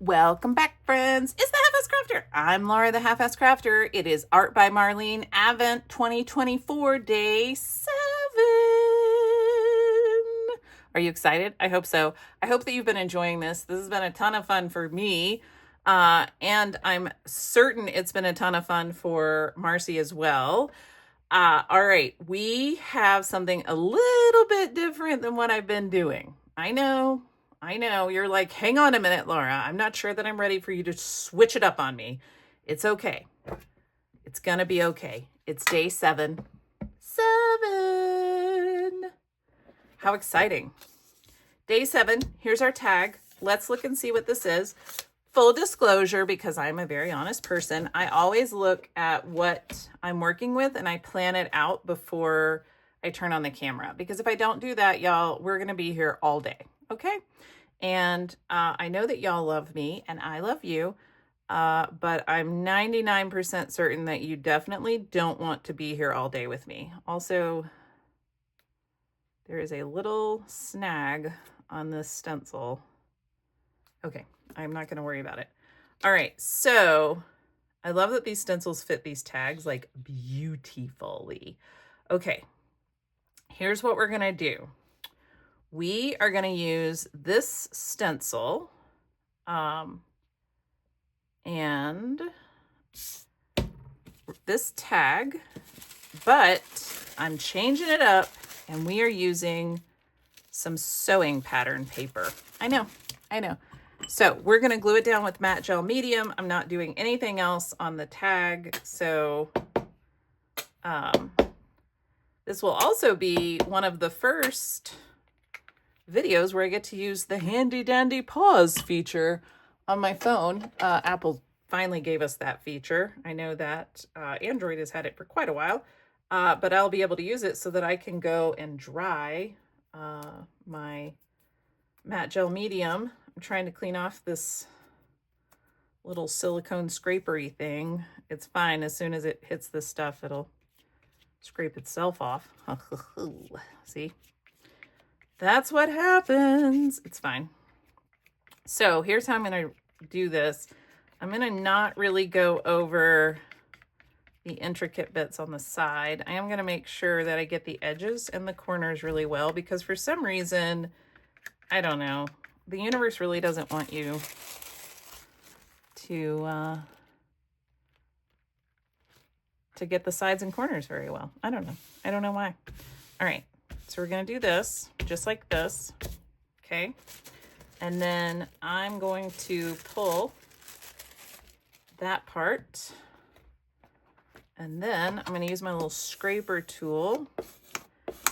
Welcome back, friends. It's the Halfass Crafter. I'm Laura, the Halfass Crafter. It is Art by Marlene Advent 2024, day 7. Are you excited? I hope so. I hope that you've been enjoying this. This has been a ton of fun for me. And I'm certain it's been a ton of fun for Marcee as well. All right, we have something a little bit different than what I've been doing. I know. You're like, hang on a minute, Laura. I'm not sure that I'm ready for you to switch it up on me. It's okay. It's gonna be okay. It's day 7. How exciting. Day 7, here's our tag. Let's look and see what this is. Full disclosure, because I'm a very honest person, I always look at what I'm working with and I plan it out before I turn on the camera. Because if I don't do that, y'all, we're gonna be here all day, okay? And I know that y'all love me and I love you, but I'm 99% certain that you definitely don't want to be here all day with me. Also, there is a little snag on this stencil. Okay, I'm not going to worry about it. All right, so I love that these stencils fit these tags like beautifully. Okay, here's what we're going to do. We are going to use this stencil and this tag, but I'm changing it up and we are using some sewing pattern paper. I know. So we're going to glue it down with matte gel medium. I'm not doing anything else on the tag. So this will also be one of the first videos where I get to use the handy dandy pause feature on my phone. Apple finally gave us that feature. I know that Android has had it for quite a while, but I'll be able to use it so that I can go and dry my matte gel medium. I'm trying to clean off this little silicone scrapery thing. It's fine. As soon as it hits this stuff, it'll scrape itself off. See? That's what happens. It's fine. So here's how I'm going to do this. I'm going to not really go over the intricate bits on the side. I am going to make sure that I get the edges and the corners really well, because for some reason, I don't know, the universe really doesn't want you to get the sides and corners very well. I don't know why. All right. So we're going to do this just like this, okay? And then I'm going to pull that part. And then I'm going to use my little scraper tool.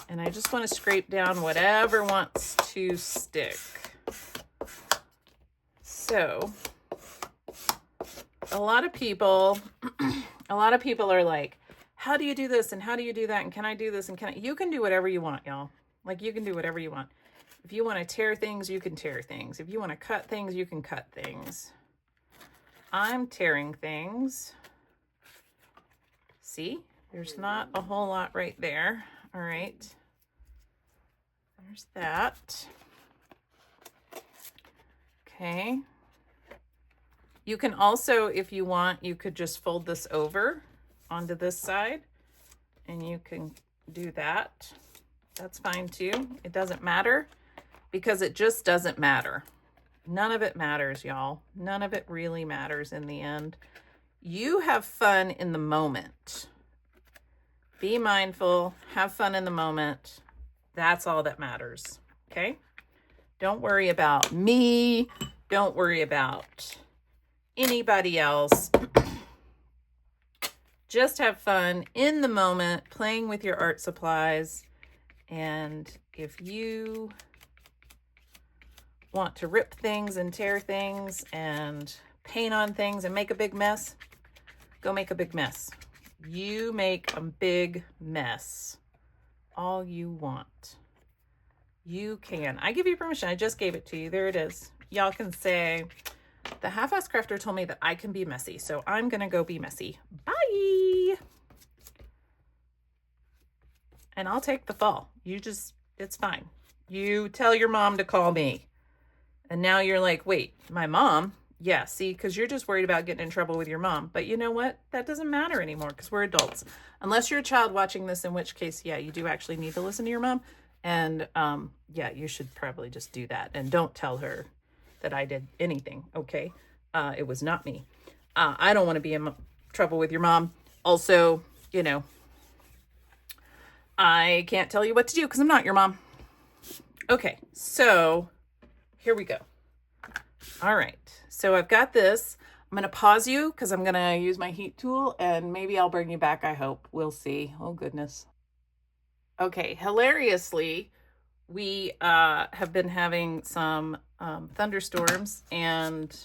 And I just want to scrape down whatever wants to stick. So a lot of people are like, how do you do this? And how do you do that? And can I do this? And you can do whatever you want, y'all. Like, you can do whatever you want. If you want to tear things, you can tear things. If you want to cut things, you can cut things. I'm tearing things. See, there's not a whole lot right there. All right. There's that. Okay. You can also, if you want, you could just fold this over onto this side and you can do that. That's fine too. It doesn't matter, because it just doesn't matter. None of it matters, y'all. None of it really matters in the end. You have fun in the moment. Be mindful, have fun in the moment. That's all that matters, okay? Don't worry about me. Don't worry about anybody else. Just have fun in the moment, playing with your art supplies. And if you want to rip things and tear things and paint on things and make a big mess, go make a big mess. You make a big mess all you want. You can. I give you permission. I just gave it to you. There it is. Y'all can say, the Halfass Crafter told me that I can be messy, so I'm going to go be messy. Bye! And I'll take the fall. It's fine. You tell your mom to call me. And now you're like, wait, my mom? Yeah, see, because you're just worried about getting in trouble with your mom. But you know what? That doesn't matter anymore because we're adults. Unless you're a child watching this, in which case, yeah, you do actually need to listen to your mom. And yeah, you should probably just do that. And don't tell her that I did anything, okay? It was not me. I don't want to be in trouble with your mom. Also, you know, I can't tell you what to do because I'm not your mom. Okay, so here we go. All right, so I've got this. I'm going to pause you because I'm going to use my heat tool and maybe I'll bring you back, I hope. We'll see. Oh, goodness. Okay, hilariously, we have been having some thunderstorms and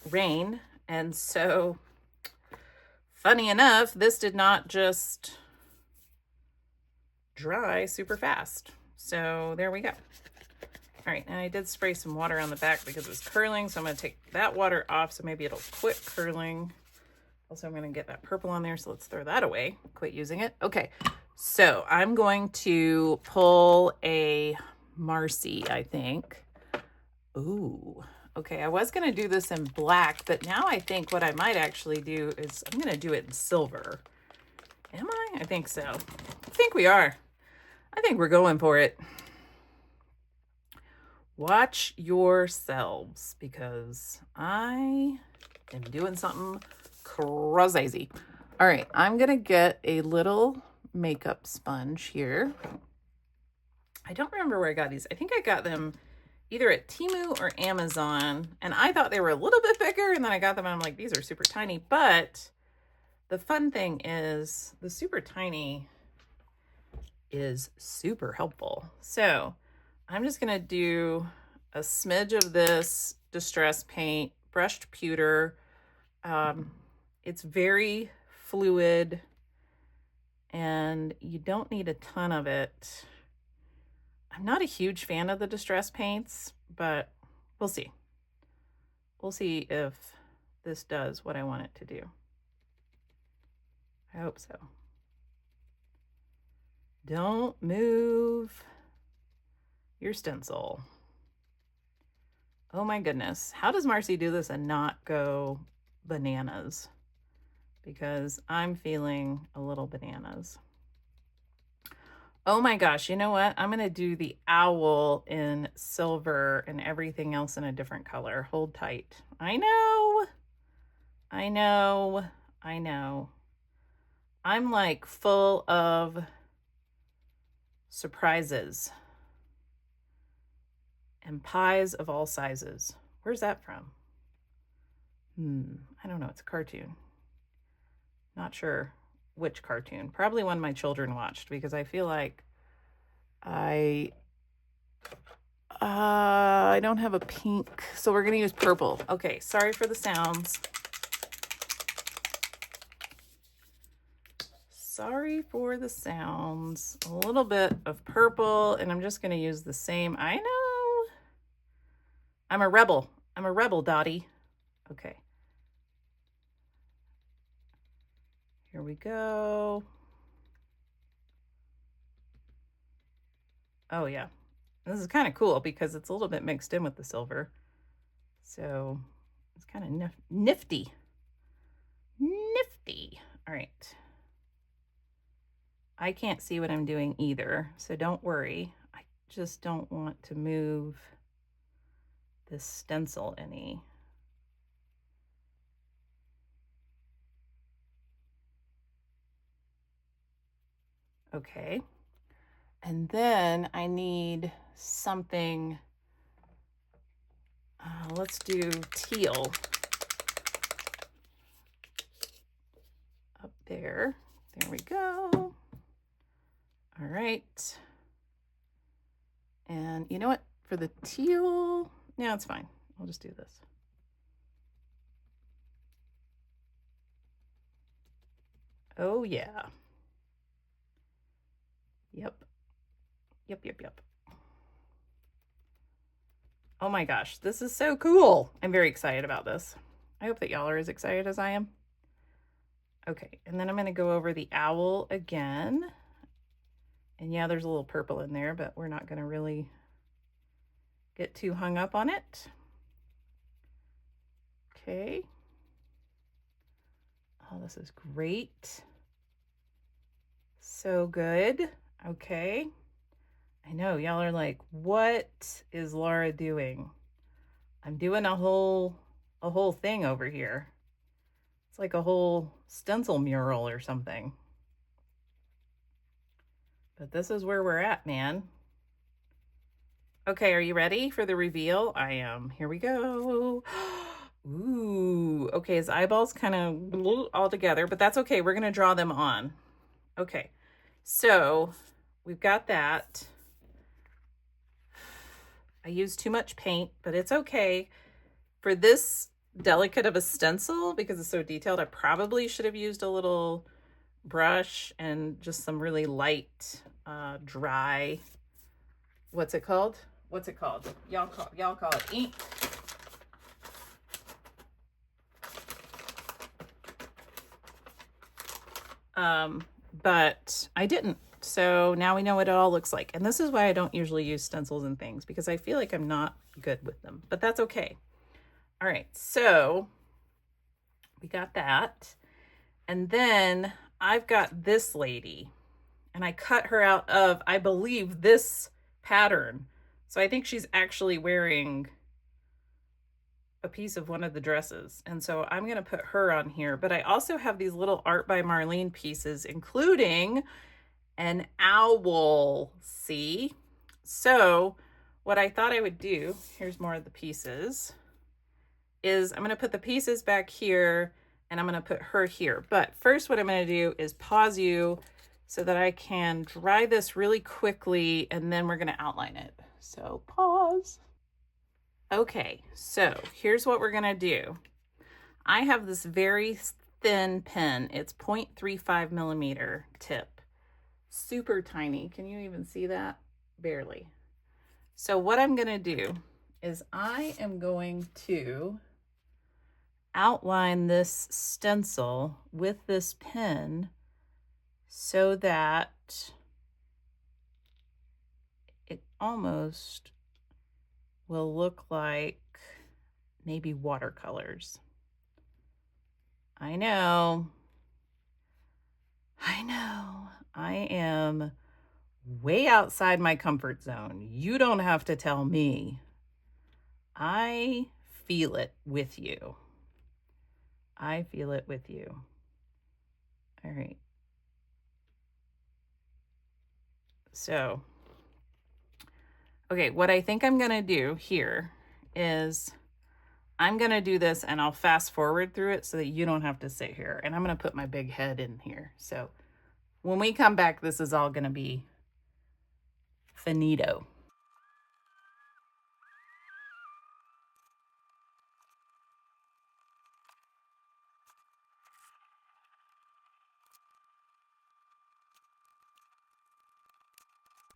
rain. And so, funny enough, this did not just dry super fast. So there we go. All right, and I did spray some water on the back because it was curling, so I'm going to take that water off so maybe it'll quit curling. Also, I'm going to get that purple on there, so let's throw that away. Quit using it. Okay, so I'm going to pull a Marcee, I think. Ooh, okay, I was going to do this in black, but now I think what I might actually do is I'm going to do it in silver. Am I? I think so. I think we are. I think we're going for it. Watch yourselves because I am doing something crazy. All right, I'm going to get a little makeup sponge here. I don't remember where I got these. I think I got them either at Temu or Amazon, and I thought they were a little bit bigger, and then I got them and I'm like, these are super tiny. But the fun thing is the super tiny is super helpful. So I'm just going to do a smidge of this distress paint, brushed pewter. It's very fluid and you don't need a ton of it. I'm not a huge fan of the distress paints, but we'll see. We'll see if this does what I want it to do. I hope so. Don't move your stencil. Oh my goodness. How does Marcee do this and not go bananas? Because I'm feeling a little bananas. Oh my gosh, you know what? I'm going to do the owl in silver and everything else in a different color. Hold tight. I know. I know. I know. I'm like full of surprises and pies of all sizes. Where's that from? I don't know. It's a cartoon. Not sure which cartoon. Probably one my children watched because I feel like I don't have a pink, so we're gonna use purple. Okay, sorry for the sounds. Sorry for the sounds. A little bit of purple, and I'm just gonna use the same. I know. I'm a rebel. I'm a rebel, Dottie. Okay. Here we go. Oh yeah. This is kind of cool because it's a little bit mixed in with the silver. So it's kind of nifty. Nifty. All right. I can't see what I'm doing either, so don't worry. I just don't want to move this stencil any. Okay. And then I need something, let's do teal. Up there. There we go. All right. And you know what? For the teal, yeah, it's fine. I'll just do this. Oh, yeah. Yep. Yep. Oh my gosh, this is so cool. I'm very excited about this. I hope that y'all are as excited as I am. Okay, and then I'm going to go over the owl again. And yeah, there's a little purple in there, but we're not going to really get too hung up on it. Okay. Oh, this is great. So good. Okay. I know y'all are like, what is Laura doing? I'm doing a whole thing over here. It's like a whole stencil mural or something. But this is where we're at, man. Okay, are you ready for the reveal? I am. Here we go. Ooh, okay, his eyeballs kind of all together, but that's okay. We're going to draw them on. Okay, so we've got that. I used too much paint, but it's okay. For this delicate of a stencil, because it's so detailed, I probably should have used a little brush and just some really light, dry, what's it called? What's it called? Y'all call it ink. But I didn't. So now we know what it all looks like. And this is why I don't usually use stencils and things, because I feel like I'm not good with them, but that's okay. All right, so we got that. And then I've got this lady, and I cut her out of, I believe, this pattern. So I think she's actually wearing a piece of one of the dresses. And so I'm going to put her on here. But I also have these little Art by Marlene pieces, including an owl. See? So what I thought I would do, here's more of the pieces, is I'm going to put the pieces back here and I'm going to put her here. But first what I'm going to do is pause you so that I can dry this really quickly, and then we're going to outline it. So pause. Okay, so here's what we're going to do. I have this very thin pen. It's 0.35 millimeter tip. Super tiny. Can you even see that? Barely. So what I'm going to do is I am going to outline this stencil with this pen so that it almost will look like maybe watercolors. I know. I am way outside my comfort zone. You don't have to tell me. I feel it with you. I feel it with you. All right. So, okay, what I think I'm going to do here is I'm going to do this and I'll fast forward through it so that you don't have to sit here. And I'm going to put my big head in here. So when we come back, this is all going to be finito.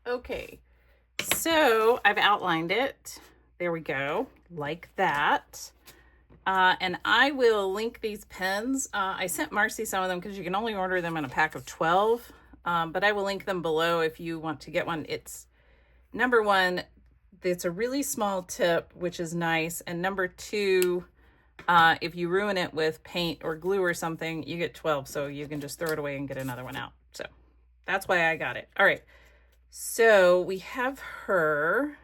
Okay, so I've outlined it. There we go, like that. And I will link these pens. I sent Marcee some of them because you can only order them in a pack of 12. But I will link them below if you want to get one. It's, number one, it's a really small tip, which is nice. And number two, if you ruin it with paint or glue or something, you get 12. So you can just throw it away and get another one out. So that's why I got it. All right. So we have her,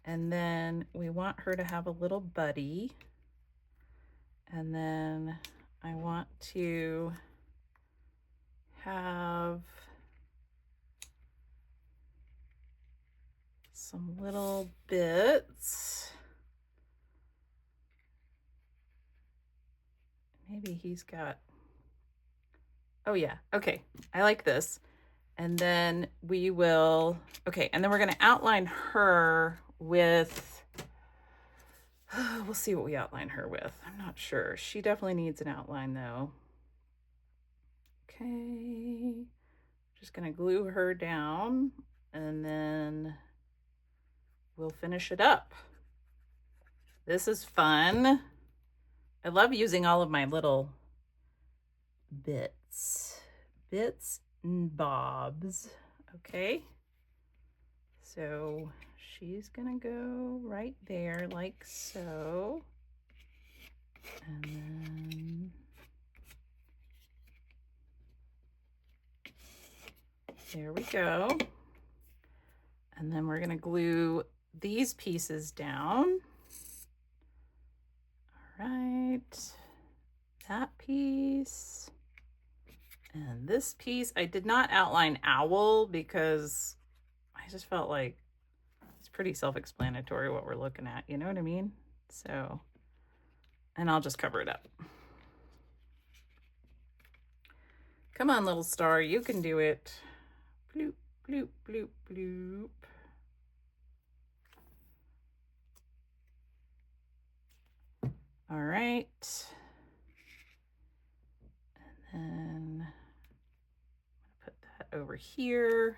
and then we want her to have a little buddy. And then I want to have some little bits. Maybe he's got, oh yeah, okay, I like this. And then we will, okay, and then we're gonna outline her with, we'll see what we outline her with. I'm not sure. She definitely needs an outline though. Okay, just gonna glue her down and then we'll finish it up. This is fun. I love using all of my little bits and bobs. Okay, So she's gonna go right there like so. And then there we go. And then we're gonna glue these pieces down. All right, that piece. And this piece, I did not outline owl because I just felt like it's pretty self-explanatory what we're looking at, you know what I mean? So, and I'll just cover it up. Come on, little star, you can do it. Bloop, bloop, bloop, bloop. All right. And then put that over here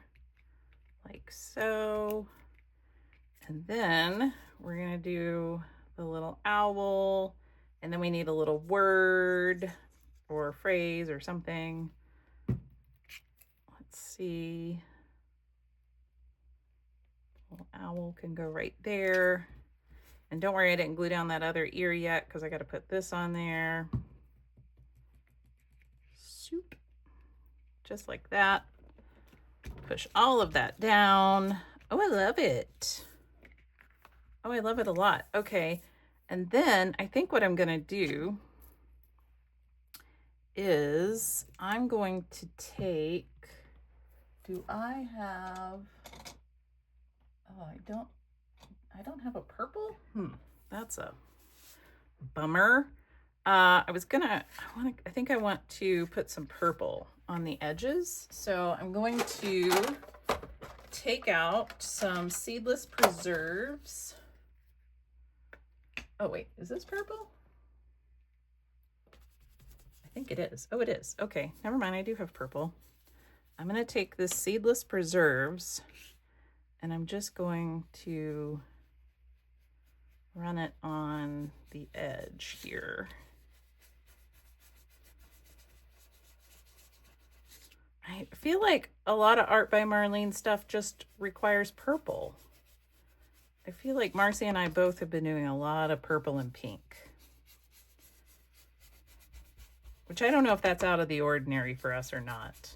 like so. And then we're gonna do the little owl, and then we need a little word or phrase or something. Let's see. Little owl can go right there. And don't worry, I didn't glue down that other ear yet because I got to put this on there. Soup. Just like that. Push all of that down. Oh, I love it. Oh, I love it a lot. Okay. And then I think what I'm going to do is I'm going to take, do I have, oh, I don't have a purple. That's a bummer. I think I want to put some purple on the edges. So I'm going to take out some seedless preserves. Oh wait, is this purple? I think it is. Oh, it is. Okay, never mind. I do have purple. I'm going to take this seedless preserves and I'm just going to run it on the edge here. I feel like a lot of Art by Marlene stuff just requires purple. I feel like Marcee and I both have been doing a lot of purple and pink, which I don't know if that's out of the ordinary for us or not.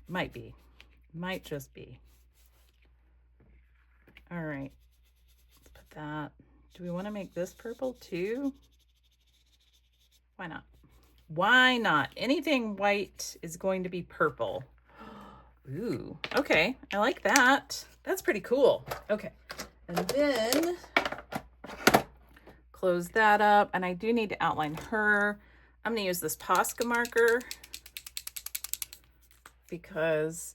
Might be. Might just be. All right. Let's put that. Do we want to make this purple too? Why not? Why not? Anything white is going to be purple. Ooh, okay. I like that. That's pretty cool. Okay. And then close that up. And I do need to outline her. I'm going to use this Posca marker because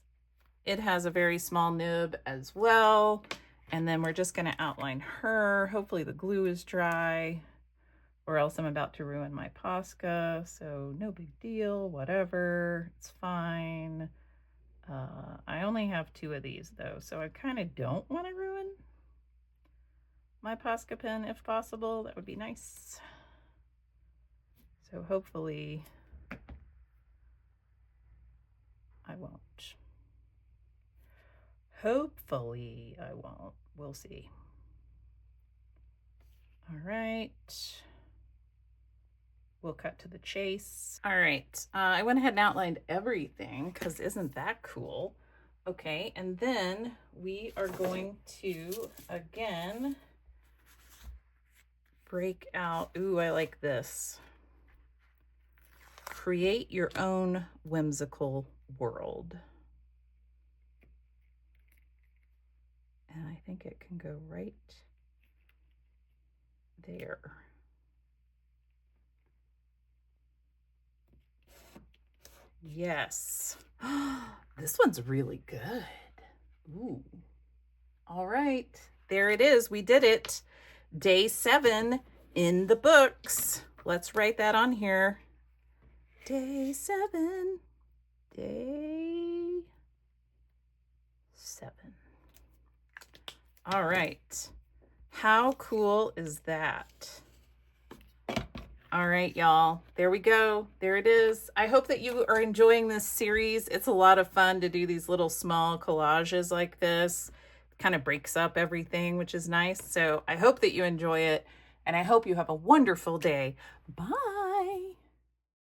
it has a very small nib as well. And then we're just going to outline her. Hopefully the glue is dry, or else I'm about to ruin my Posca. So no big deal, whatever, it's fine. I only have 2 of these though, so I kind of don't want to ruin my Posca pen if possible. That would be nice. So hopefully I won't. Hopefully I won't. We'll see. All right. We'll cut to the chase. All right, I went ahead and outlined everything because isn't that cool? Okay, and then we are going to, again, break out, ooh, I like this. Create your own whimsical world. And I think it can go right there. Yes. This one's really good. Ooh. All right. There it is. We did it. Day 7 in the books. Let's write that on here. Day 7. Day 7. All right. How cool is that? All right, y'all, there we go. There it is. I hope that you are enjoying this series. It's a lot of fun to do these little small collages like this. Kind of breaks up everything, which is nice. So I hope that you enjoy it, and I hope you have a wonderful day. Bye.